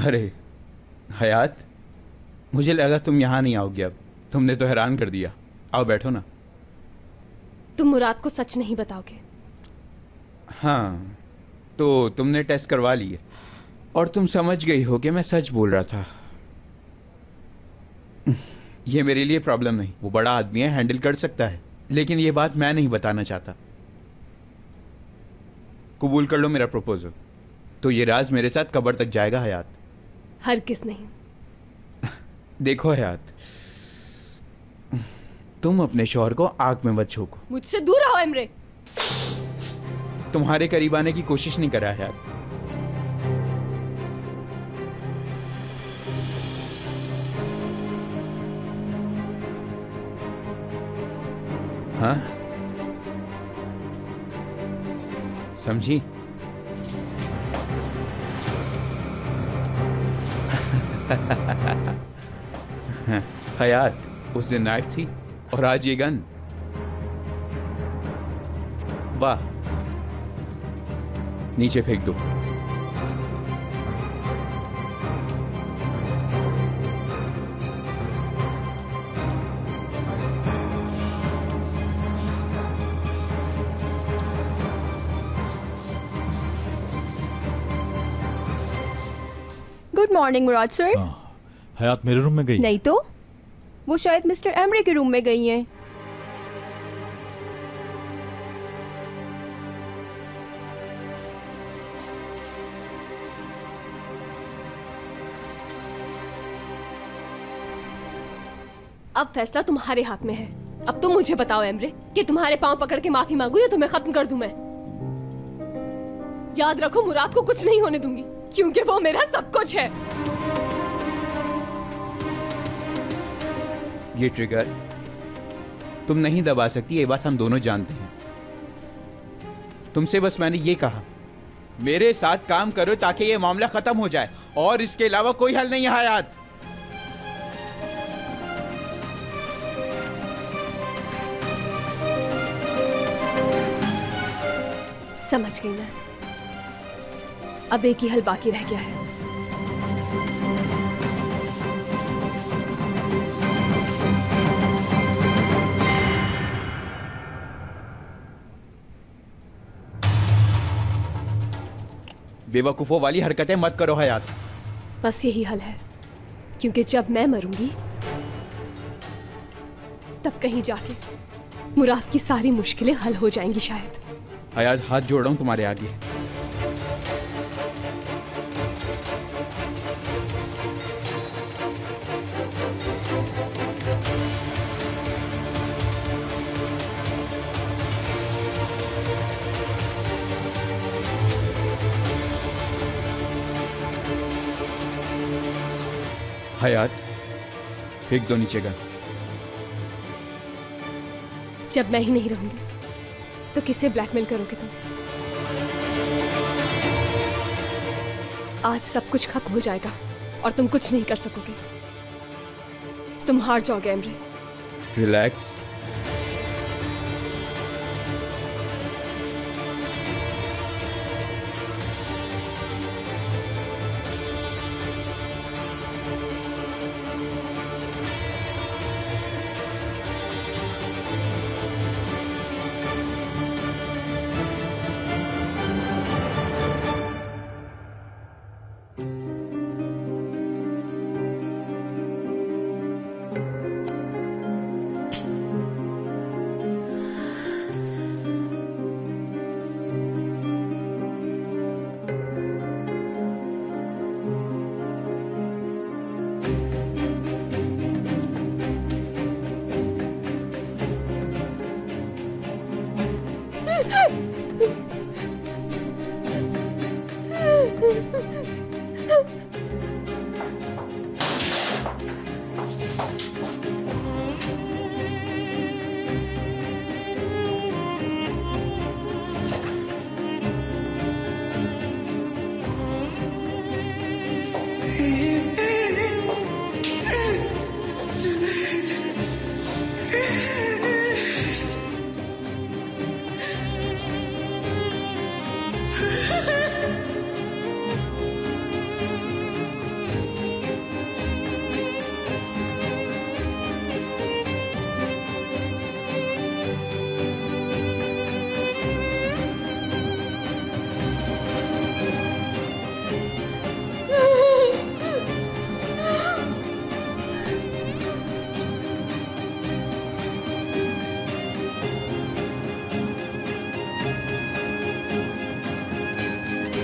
अरे हयात, मुझे लगा तुम यहाँ नहीं आओगे। अब तुमने तो हैरान कर दिया। आओ बैठो ना। तुम मुराद को सच नहीं बताओगे? हाँ, तो तुमने टेस्ट करवा लिए और तुम समझ गई हो कि मैं सच बोल रहा था। ये मेरे लिए प्रॉब्लम नहीं, वो बड़ा आदमी है, हैंडल कर सकता है, लेकिन ये बात मैं नहीं बताना चाहता। कबूल कर लो मेरा प्रपोजल, तो ये राज मेरे साथ कब्र तक जाएगा हयात। हरगिज़ नहीं। देखो हयात, तुम अपने शौहर को आग में मत झोंको। मुझसे दूर रहो इमरे। तुम्हारे करीब आने की कोशिश नहीं करा हयात। हाँ, समझी? हयात, उस दिन नाइफ थी और आज ये गन। वाह, नीचे फेंक दो। गुड मॉर्निंग मुराद सर। हयात मेरे रूम में गई? नहीं तो, वो शायद मिस्टर एमरे के रूम में गई हैं। अब फैसला तुम्हारे हाथ में है। अब तुम मुझे बताओ एमरे कि तुम्हारे पांव पकड़ के माफी मांगू या तुम्हें खत्म कर दूं मैं। याद रखो, मुराद को कुछ नहीं होने दूंगी, क्योंकि वो मेरा सब कुछ है। ये ट्रिगर तुम नहीं दबा सकती, ये बात हम दोनों जानते हैं। तुमसे बस मैंने ये कहा, मेरे साथ काम करो ताकि ये मामला खत्म हो जाए, और इसके अलावा कोई हल नहीं है हयात। समझ गई मैं। अब एक ही हल बाकी रह गया है। बेवकूफों वाली हरकतें मत करो हयात। बस यही हल है, क्योंकि जब मैं मरूंगी तब कहीं जाके मुराद की सारी मुश्किलें हल हो जाएंगी शायद। हयात, हाथ जोड़ रहा हूं तुम्हारे आगे। हयात, फेंक दो नीचे गन। जब मैं ही नहीं रहूंगी तो किसे ब्लैकमेल करोगे तुम? आज सब कुछ खत्म हो जाएगा और तुम कुछ नहीं कर सकोगे। तुम हार जाओगे एमरे। रिलैक्स।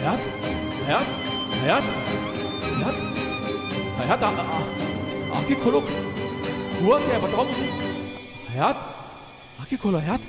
हयात हयात हयात हयात हयात आंखें खोलो। हुआ क्या है बताओ मुझे। हयात आंखें खोलो हयात।